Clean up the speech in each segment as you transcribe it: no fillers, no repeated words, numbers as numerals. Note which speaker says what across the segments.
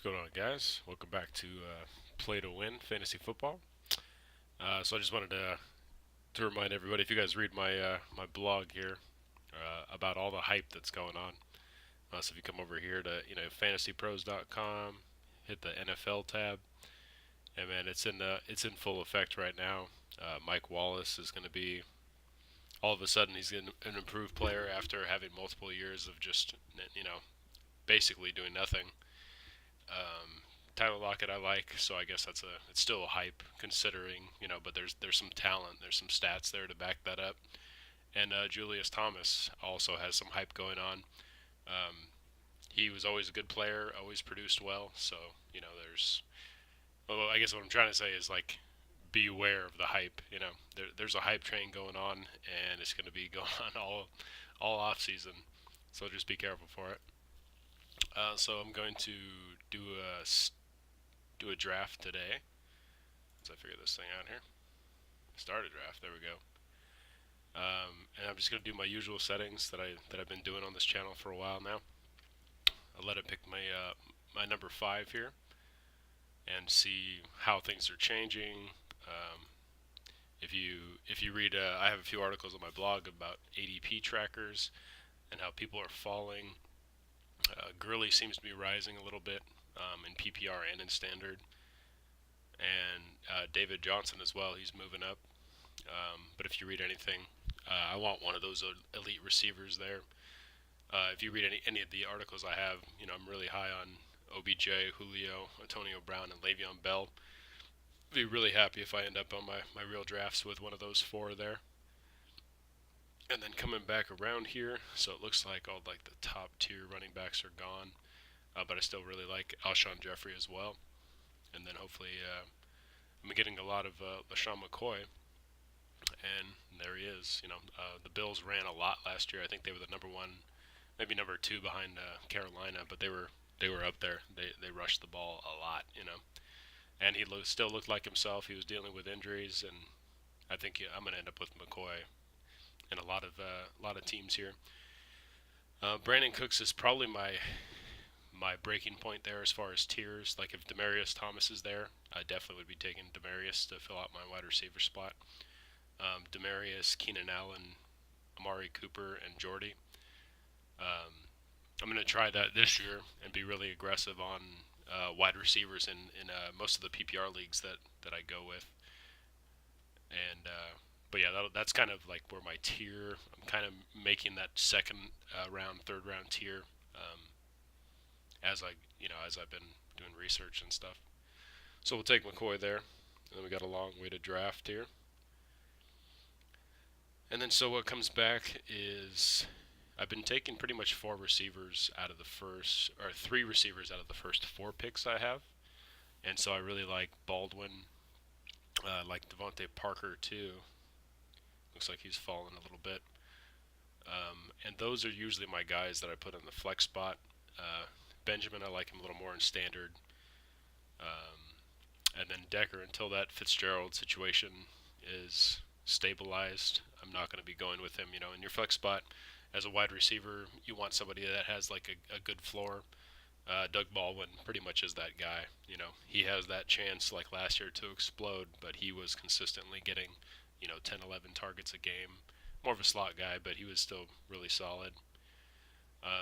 Speaker 1: What's going on, guys? Welcome back to Play to Win Fantasy Football. So I just wanted to remind everybody, if you guys read my blog here about all the hype that's going on. So if you come over here to fantasypros.com, hit the NFL tab, and man, it's in full effect right now. Mike Wallace is going to be all of a sudden he's an improved player after having multiple years of just basically doing nothing. Tyler Lockett I like, so I guess it's still a hype considering, but there's some talent, there's some stats there to back that up. And Julius Thomas also has some hype going on. Um, he was always a good player, always produced well, so there's. Well, I guess what I'm trying to say is like, beware of the hype. There's a hype train going on, and it's going to be going on all off season, so just be careful for it. So I'm going to do a draft today. As I figure this thing out here. Start a draft. There we go. And I'm just gonna do my usual settings that I've been doing on this channel for a while now. I'll let it pick my number 5 here, and see how things are changing. If you read, I have a few articles on my blog about ADP trackers and how people are falling. Gurley seems to be rising a little bit in PPR and in standard, and David Johnson as well. He's moving up. But if you read anything, I want one of those elite receivers there. If you read any of the articles I have, I'm really high on OBJ, Julio, Antonio Brown, and Le'Veon Bell. I'd be really happy if I end up on my real drafts with one of those 4 there. And then coming back around here, so it looks like all like the top tier running backs are gone, but I still really like Alshon Jeffrey as well. And then hopefully I'm getting a lot of LaShawn McCoy, and there he is. The Bills ran a lot last year. I think they were the number 1, maybe number 2 behind Carolina, but they were up there. They rushed the ball a lot, and he still looked like himself. He was dealing with injuries, and I think I'm going to end up with McCoy in a lot of teams here. Brandon Cooks is probably my breaking point there as far as tiers. Like if Demaryius Thomas is there, I definitely would be taking Demaryius to fill out my wide receiver spot. Demaryius, Keenan Allen, Amari Cooper, and Jordy. I'm going to try that this year and be really aggressive on wide receivers in most of the PPR leagues that I go with. And but yeah, that's kind of like where my tier. I'm kind of making that second round, third round tier as I've been doing research and stuff. So we'll take McCoy there, and then we got a long way to draft here. And then so what comes back is I've been taking pretty much 4 receivers out of the first, or 3 receivers out of the first 4 picks I have. And so I really like Baldwin, like Devontae Parker too. Looks like he's fallen a little bit. And those are usually my guys that I put in the flex spot. Benjamin, I like him a little more in standard. And then Decker, until that Fitzgerald situation is stabilized, I'm not going to be going with him. In your flex spot as a wide receiver, you want somebody that has like a good floor. Doug Baldwin pretty much is that guy. He has that chance like last year to explode, but he was consistently getting 10, 11 targets a game. More of a slot guy, but he was still really solid.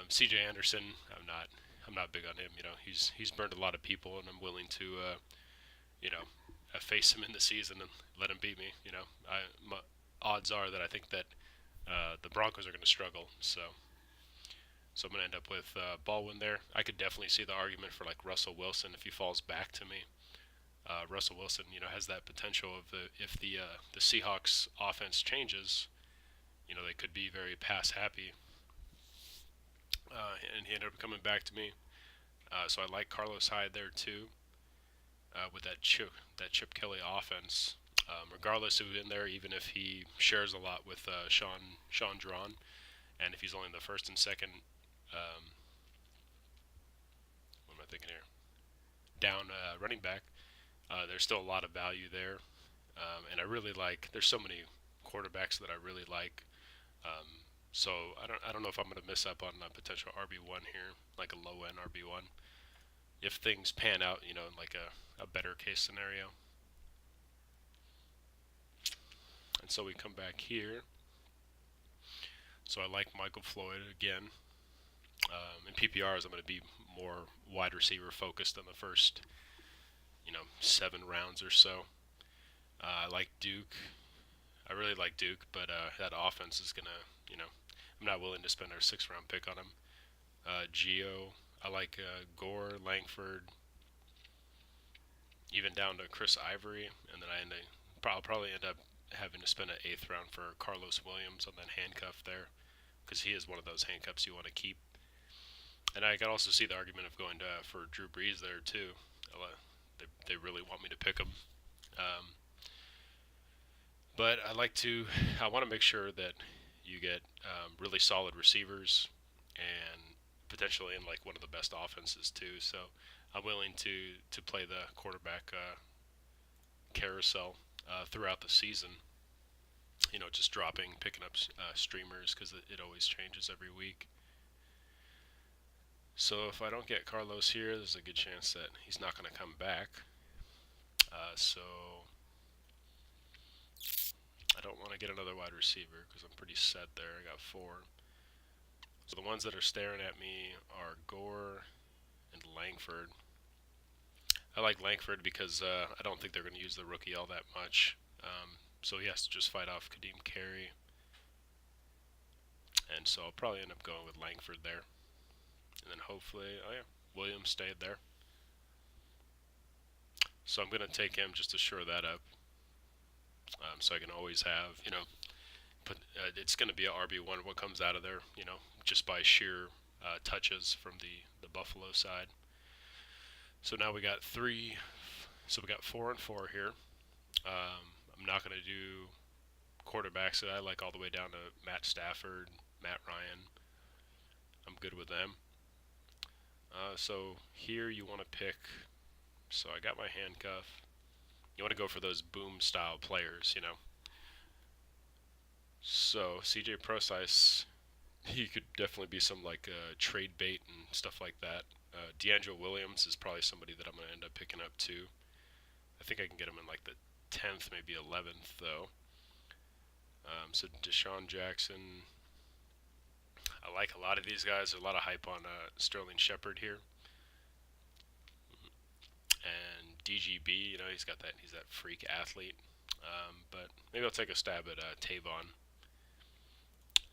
Speaker 1: C.J. Anderson, I'm not big on him. He's burned a lot of people, and I'm willing to face him in the season and let him beat me. My odds are that I think that the Broncos are going to struggle. So I'm going to end up with Baldwin there. I could definitely see the argument for like Russell Wilson if he falls back to me. Russell Wilson, has that potential of if the Seahawks offense changes, they could be very pass happy. And he ended up coming back to me. So I like Carlos Hyde there too. With that Chip Kelly offense, regardless who's in there, even if he shares a lot with Sean Drawn, and if he's only in the first and second, what am I thinking here? Down running back, there's still a lot of value there, and I really like. There's so many quarterbacks that I really like. So I don't know if I'm going to miss up on a potential RB1 here, like a low end RB1. if things pan out, in like a better case scenario. And so we come back here. So I like Michael Floyd again. In PPRs, I'm going to be more wide receiver focused on the first, 7 rounds or so. I like Duke. I really like Duke, but that offense is gonna, I'm not willing to spend our 6th round pick on him. Geo, I like Gore, Langford, even down to Chris Ivory, and then I'll probably end up having to spend an 8th round for Carlos Williams on that handcuff there, because he is one of those handcuffs you want to keep. And I can also see the argument of going for Drew Brees there too. They really want me to pick him. Um, but I want to make sure that you get really solid receivers and potentially in like one of the best offenses too. So I'm willing to play the quarterback carousel throughout the season. Just picking up streamers because it always changes every week. So if I don't get Carlos here, there's a good chance that he's not going to come back. So I don't want to get another wide receiver because I'm pretty set there. I got 4. So the ones that are staring at me are Gore and Langford. I like Langford because I don't think they're going to use the rookie all that much. So he has to just fight off Kadeem Carey. And so I'll probably end up going with Langford there. And then hopefully, Williams stayed there. So I'm going to take him just to shore that up. So I can always have, it's going to be a RB1 what comes out of there, just by sheer touches from the Buffalo side. So now we got 3. So we got 4 and 4 here. I'm not going to do quarterbacks that I like all the way down to Matt Stafford, Matt Ryan. I'm good with them. So here you want to pick. So I got my handcuff. You want to go for those boom style players, So CJ Procise, he could definitely be some like trade bait and stuff like that. D'Angelo Williams is probably somebody that I'm going to end up picking up too. I think I can get him in like the 10th, maybe 11th though. So Deshaun Jackson, I like a lot of these guys. There's a lot of hype on Sterling Shepard here. And DGB, he's that freak athlete. But maybe I'll take a stab at Tavon,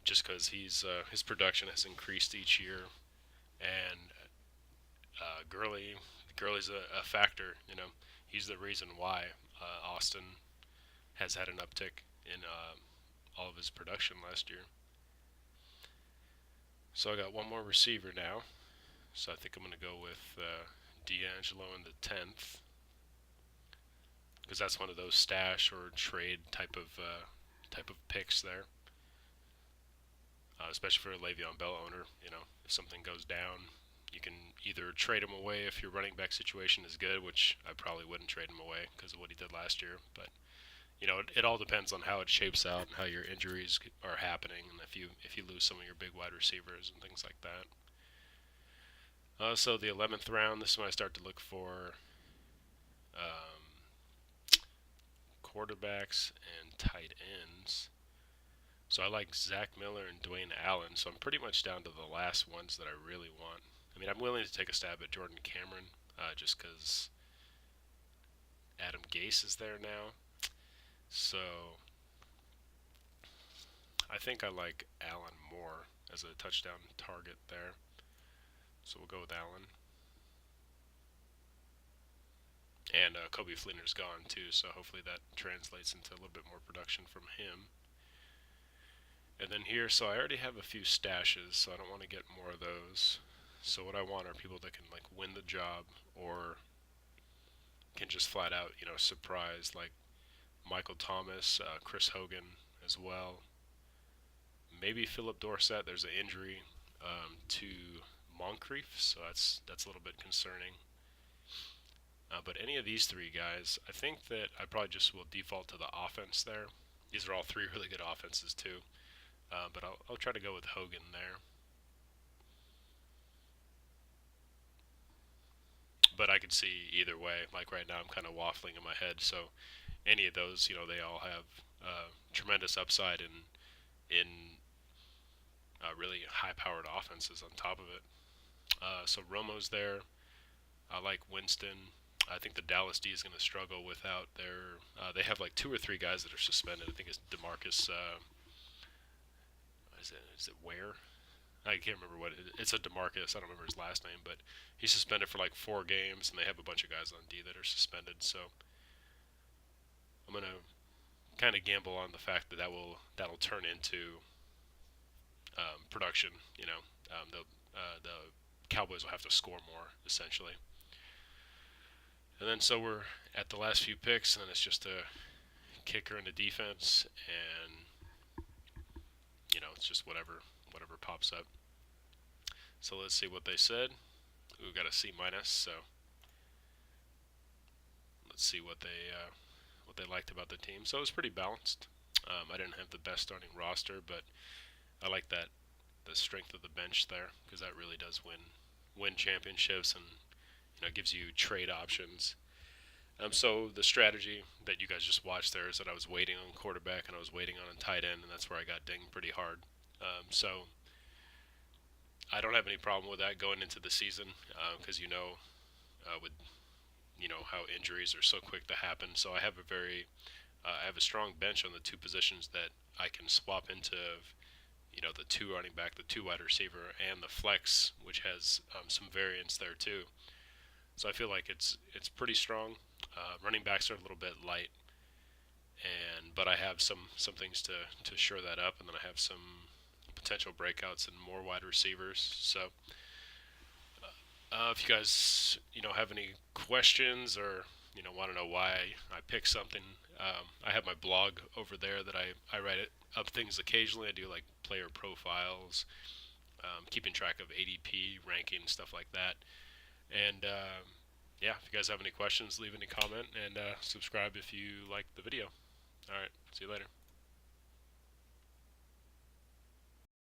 Speaker 1: just because his production has increased each year, and Gurley's a factor. He's the reason why Austin has had an uptick in all of his production last year. So I got one more receiver now. So I think I'm going to go with D'Angelo in the 10th, because that's one of those stash or trade type of picks there. Especially for a Le'Veon Bell owner, if something goes down, you can either trade him away if your running back situation is good, which I probably wouldn't trade him away because of what he did last year. But it all depends on how it shapes out and how your injuries are happening, and if you lose some of your big wide receivers and things like that. So the 11th round, this is when I start to look for quarterbacks and tight ends. So I like Zach Miller and Dwayne Allen. So I'm pretty much down to the last ones that I really want. I mean, I'm willing to take a stab at Jordan Cameron, just because Adam Gase is there now. So I think I like Allen more as a touchdown target there. So we'll go with Allen. And Kobe Fleener's gone too, so hopefully that translates into a little bit more production from him. And then here, so I already have a few stashes, so I don't want to get more of those. So what I want are people that can like win the job or can just flat out, surprise, like Michael Thomas, Chris Hogan as well. Maybe Philip Dorsett. There's an injury to Moncrief, so that's a little bit concerning. But any of these 3 guys, I think that I probably just will default to the offense there. These are all 3 really good offenses too. But I'll try to go with Hogan there. but I could see either way. Like right now, I'm kind of waffling in my head. So any of those, they all have tremendous upside in really high-powered offenses on top of it. So Romo's there. I like Winston. I think the Dallas D is going to struggle without their. They have like two or three guys that are suspended. I think it's Demarcus. Is it Ware? I can't remember what it's a Demarcus. I don't remember his last name, but he's suspended for like 4 games, and they have a bunch of guys on D that are suspended. So I'm gonna kind of gamble on the fact that that'll turn into production. The Cowboys will have to score more essentially. And then so we're at the last few picks, and then it's just a kicker and a defense, and it's just whatever pops up. So let's see what they said. We got a C minus, so let's see what they liked about the team. So it was pretty balanced. I didn't have the best starting roster, but I like that the strength of the bench there, because that really does win championships, and gives you trade options. So the strategy that you guys just watched there is that I was waiting on quarterback and I was waiting on a tight end, and that's where I got dinged pretty hard. So I don't have any problem with that going into the season, because with how injuries are so quick to happen. So I have a strong bench on the two positions that I can swap into. The two running back, the two wide receiver, and the flex, which has some variance there too. So I feel like it's pretty strong. Running backs are a little bit light, but I have some things to shore that up, and then I have some potential breakouts and more wide receivers. So if you guys have any questions, or want to know why I pick something, I have my blog over there that I write up things occasionally. I do like player profiles, keeping track of ADP ranking, stuff like that. And yeah, if you guys have any questions, leave any comment, and subscribe if you like the video. All right, see you later.